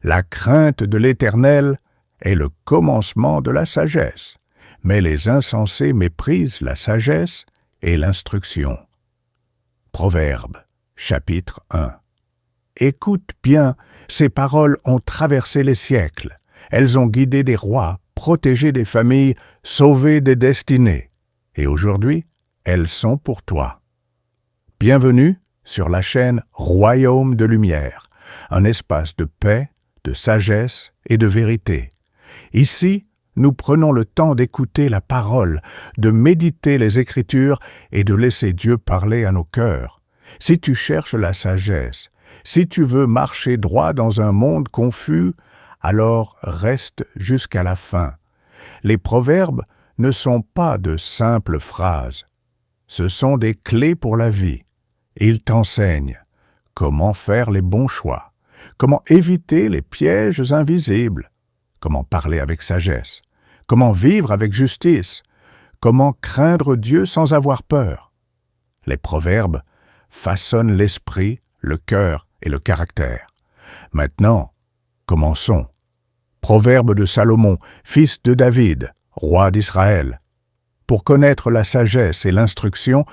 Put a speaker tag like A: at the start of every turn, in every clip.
A: La crainte de l'Éternel est le commencement de la sagesse, mais les insensés méprisent la sagesse et l'instruction. Proverbe, chapitre 1. Écoute bien, ces paroles ont traversé les siècles. Elles ont guidé des rois, protégé des familles, sauvé des destinées. Et aujourd'hui, elles sont pour toi. Bienvenue sur la chaîne Royaume de Lumière, un espace de paix, de sagesse et de vérité. Ici, nous prenons le temps d'écouter la parole, de méditer les Écritures et de laisser Dieu parler à nos cœurs. Si tu cherches la sagesse, si tu veux marcher droit dans un monde confus, alors reste jusqu'à la fin. Les proverbes ne sont pas de simples phrases. Ce sont des clés pour la vie. Ils t'enseignent comment faire les bons choix, comment éviter les pièges invisibles, comment parler avec sagesse, comment vivre avec justice, comment craindre Dieu sans avoir peur. Les proverbes façonnent l'esprit, le cœur et le caractère. Maintenant, commençons. Proverbe de Salomon, fils de David, roi d'Israël. Pour connaître la sagesse et l'instruction,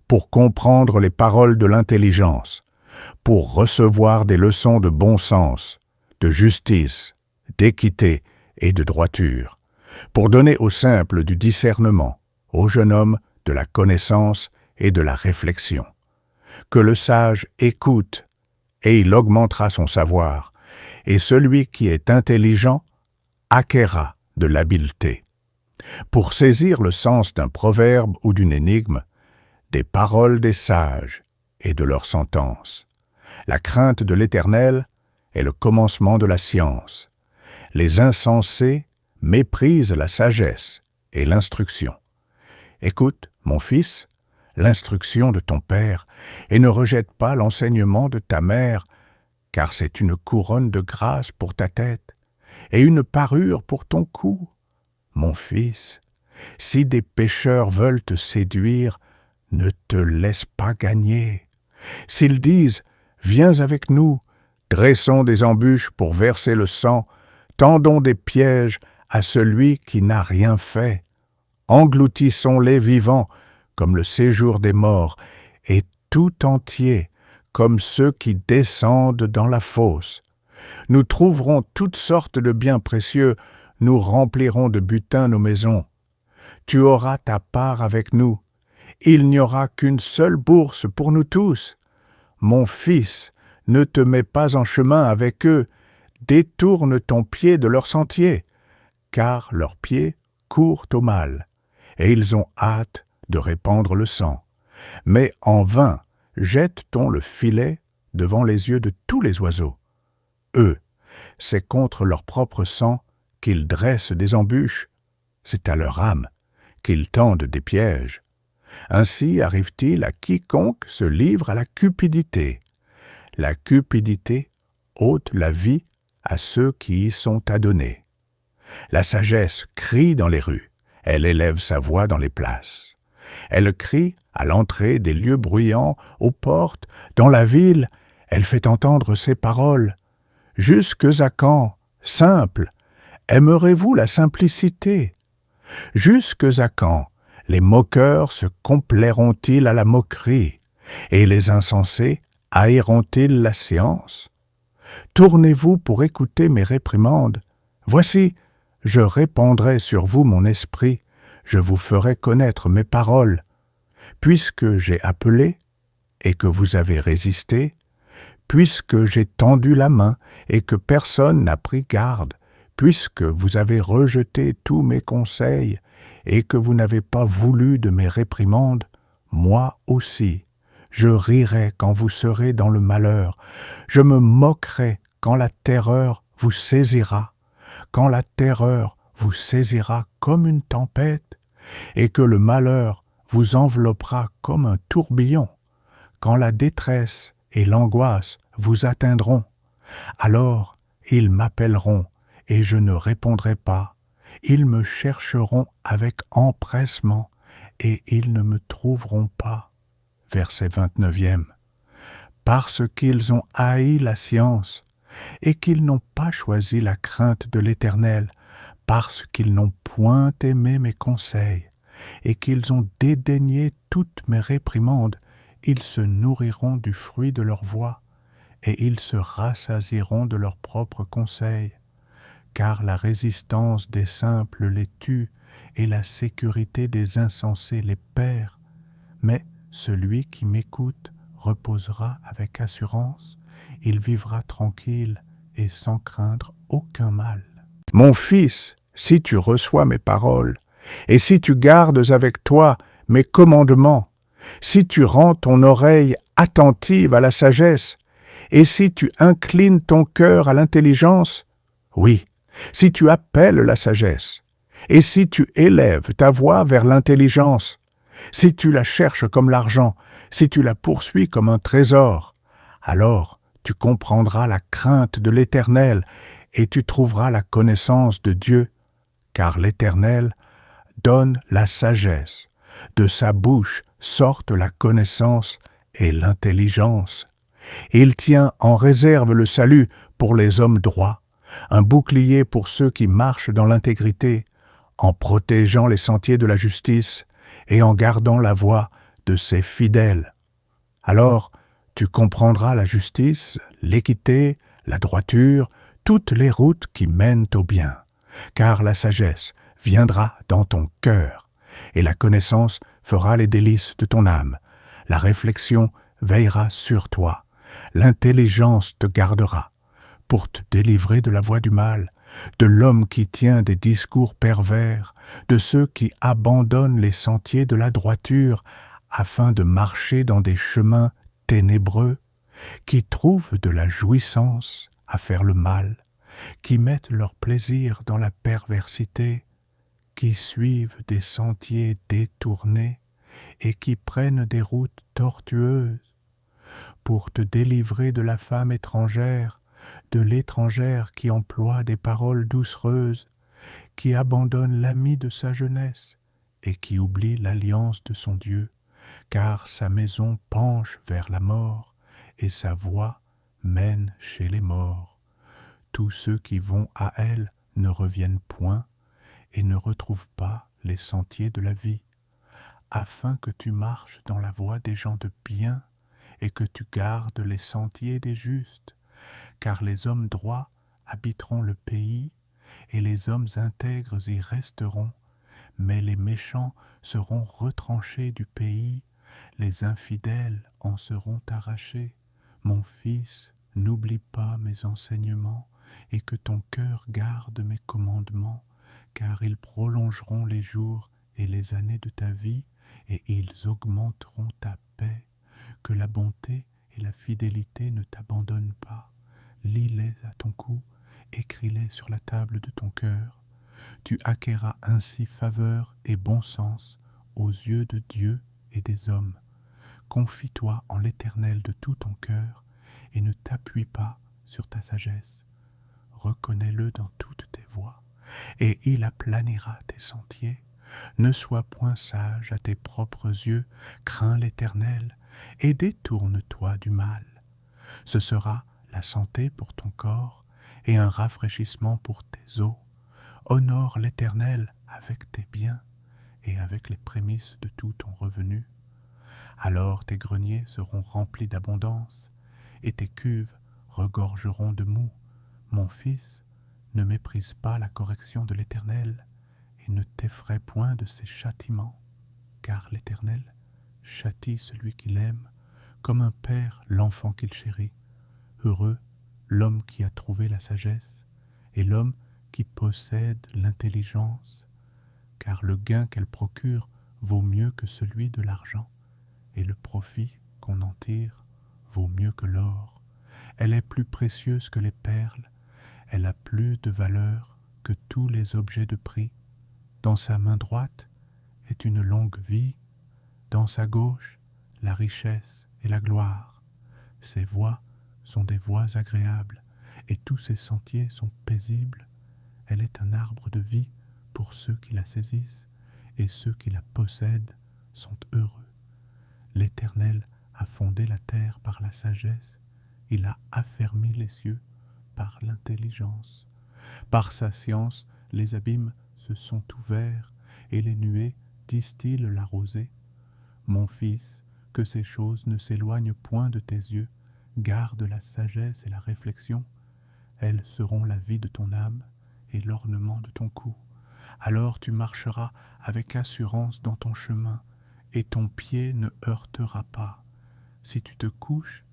A: pour comprendre les paroles de l'intelligence, pour recevoir des leçons de bon sens, de justice, d'équité et de droiture, pour donner aux simples du discernement, au jeune homme de la connaissance et de la réflexion. Que le sage écoute, et il augmentera son savoir, et celui qui est intelligent acquerra de l'habileté. Pour saisir le sens d'un proverbe ou d'une énigme, des paroles des sages et de leurs sentences. La crainte de l'Éternel est le commencement de la science. Les insensés méprisent la sagesse et l'instruction. Écoute, mon fils, l'instruction de ton père, et ne rejette pas l'enseignement de ta mère, car c'est une couronne de grâce pour ta tête et une parure pour ton cou. Mon fils, si des pécheurs veulent te séduire, ne te laisse pas gagner. S'ils disent « Viens avec nous, dressons des embûches pour verser le sang, tendons des pièges à celui qui n'a rien fait, engloutissons-les vivants comme le séjour des morts, et tout entier comme ceux qui descendent dans la fosse. Nous trouverons toutes sortes de biens précieux, nous remplirons de butin nos maisons. Tu auras ta part avec nous. Il n'y aura qu'une seule bourse pour nous tous. Mon fils, ne te mets pas en chemin avec eux, détourne ton pied de leur sentier, car leurs pieds courent au mal, et ils ont hâte de répandre le sang. Mais en vain jette-t-on le filet devant les yeux de tous les oiseaux. Eux, c'est contre leur propre sang qu'ils dressent des embûches, c'est à leur âme qu'ils tendent des pièges. Ainsi arrive-t-il à quiconque se livre à la cupidité. La cupidité ôte la vie à ceux qui y sont adonnés. La sagesse crie dans les rues, elle élève sa voix dans les places. Elle crie à l'entrée des lieux bruyants, aux portes, dans la ville, elle fait entendre ses paroles. Jusques à quand, simple, aimerez-vous la simplicité? Jusques à quand les moqueurs se complairont-ils à la moquerie, et les insensés haïront-ils la science? Tournez-vous pour écouter mes réprimandes. Voici, je répandrai sur vous mon esprit, je vous ferai connaître mes paroles. Puisque j'ai appelé et que vous avez résisté, puisque j'ai tendu la main et que personne n'a pris garde, puisque vous avez rejeté tous mes conseils et que vous n'avez pas voulu de mes réprimandes, moi aussi, je rirai quand vous serez dans le malheur, je me moquerai quand la terreur vous saisira, quand la terreur vous saisira comme une tempête, et que le malheur vous enveloppera comme un tourbillon, quand la détresse et l'angoisse vous atteindront. Alors ils m'appelleront, et je ne répondrai pas. Ils me chercheront avec empressement, et ils ne me trouveront pas. Verset 29e. Parce qu'ils ont haï la science, et qu'ils n'ont pas choisi la crainte de l'Éternel, parce qu'ils n'ont point aimé mes conseils, et qu'ils ont dédaigné toutes mes réprimandes, ils se nourriront du fruit de leur voix, et ils se rassasieront de leurs propres conseils. Car la résistance des simples les tue, et la sécurité des insensés les perd. Mais celui qui m'écoute reposera avec assurance, il vivra tranquille et sans craindre aucun mal. Mon fils, si tu reçois mes paroles, et si tu gardes avec toi mes commandements, si tu rends ton oreille attentive à la sagesse, et si tu inclines ton cœur à l'intelligence, oui, si tu appelles la sagesse, et si tu élèves ta voix vers l'intelligence, si tu la cherches comme l'argent, si tu la poursuis comme un trésor, alors tu comprendras la crainte de l'Éternel et tu trouveras la connaissance de Dieu, car l'Éternel donne la sagesse. De sa bouche sortent la connaissance et l'intelligence. Il tient en réserve le salut pour les hommes droits, un bouclier pour ceux qui marchent dans l'intégrité, en protégeant les sentiers de la justice et en gardant la voie de ses fidèles. Alors, tu comprendras la justice, l'équité, la droiture, toutes les routes qui mènent au bien, car la sagesse viendra dans ton cœur, et la connaissance fera les délices de ton âme. La réflexion veillera sur toi, l'intelligence te gardera, pour te délivrer de la voie du mal, de l'homme qui tient des discours pervers, de ceux qui abandonnent les sentiers de la droiture, afin de marcher dans des chemins ténébreux, qui trouvent de la jouissance à faire le mal, qui mettent leur plaisir dans la perversité, qui suivent des sentiers détournés et qui prennent des routes tortueuses, pour te délivrer de la femme étrangère, de l'étrangère qui emploie des paroles doucereuses, qui abandonne l'ami de sa jeunesse et qui oublie l'alliance de son Dieu, car sa maison penche vers la mort et sa voie mène chez les morts. Tous ceux qui vont à elle ne reviennent point et ne retrouvent pas les sentiers de la vie, afin que tu marches dans la voie des gens de bien et que tu gardes les sentiers des justes, car les hommes droits habiteront le pays et les hommes intègres y resteront, mais les méchants seront retranchés du pays, les infidèles en seront arrachés. Mon fils, n'oublie pas mes enseignements et que ton cœur garde mes commandements, car ils prolongeront les jours et les années de ta vie et ils augmenteront ta paix. Que la bonté et la fidélité ne t'abandonnent pas. Lis-les à ton cou, écris-les sur la table de ton cœur. Tu acquerras ainsi faveur et bon sens aux yeux de Dieu et des hommes. Confie-toi en l'Éternel de tout ton cœur et ne t'appuie pas sur ta sagesse. Reconnais-le dans toutes tes voies et il aplanira tes sentiers. Ne sois point sage à tes propres yeux, crains l'Éternel et détourne-toi du mal. Ce sera la santé pour ton corps et un rafraîchissement pour tes os. Honore l'Éternel avec tes biens et avec les prémices de tout ton revenu. Alors tes greniers seront remplis d'abondance et tes cuves regorgeront de moût. Mon fils, ne méprise pas la correction de l'Éternel et ne t'effraie point de ses châtiments, car l'Éternel châtie celui qu'il aime, comme un père l'enfant qu'il chérit. Heureux l'homme qui a trouvé la sagesse et l'homme qui possède l'intelligence, car le gain qu'elle procure vaut mieux que celui de l'argent, et le profit qu'on en tire vaut mieux que l'or. Elle est plus précieuse que les perles, elle a plus de valeur que tous les objets de prix. Dans sa main droite est une longue vie, dans sa gauche la richesse et la gloire. Ses voies sont des voies agréables, et tous ses sentiers sont paisibles. Elle est un arbre de vie pour ceux qui la saisissent, et ceux qui la possèdent sont heureux. L'Éternel a fondé la terre par la sagesse, il a affermi les cieux
B: par l'intelligence. Par sa science, les abîmes se sont ouverts, et les nuées distillent la rosée. Mon fils, que ces choses ne s'éloignent point de tes yeux, garde la sagesse et la réflexion, elles seront la vie de ton âme et l'ornement de ton cou. Alors tu marcheras avec assurance dans ton chemin, et ton pied ne heurtera pas. Si tu te couches,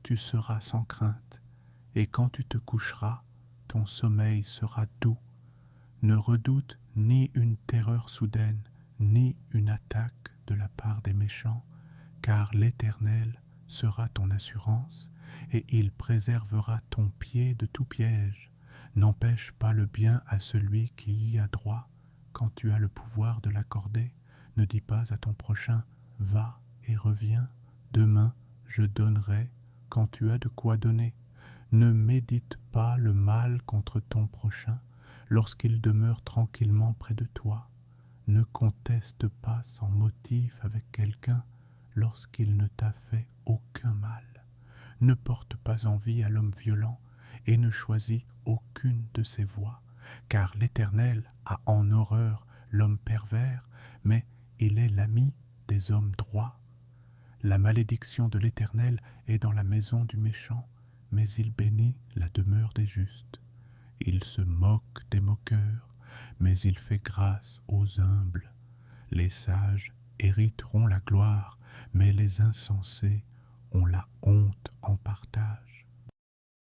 B: tu seras sans crainte, et quand tu te coucheras, ton sommeil sera doux. Ne redoute ni une terreur soudaine, ni une attaque de la part des méchants, car l'Éternel sera ton assurance, et il préservera ton pied de tout piège. N'empêche pas le bien à celui qui y a droit, quand tu as le pouvoir de l'accorder. Ne dis pas à ton prochain, va et reviens, demain je donnerai quand tu as de quoi donner. Ne médite pas le mal contre ton prochain, lorsqu'il demeure tranquillement près de toi. Ne conteste pas sans motif avec quelqu'un lorsqu'il ne t'a fait aucun mal. Ne porte pas envie à l'homme violent et ne choisis aucune de ses voies, car l'Éternel a en horreur l'homme pervers, mais il est l'ami des hommes droits. La malédiction de l'Éternel est dans la maison du méchant, mais il bénit la demeure des justes. Il se moque des moqueurs, mais il fait grâce aux humbles. Les sages hériteront la gloire, mais les insensés ont la honte en partage.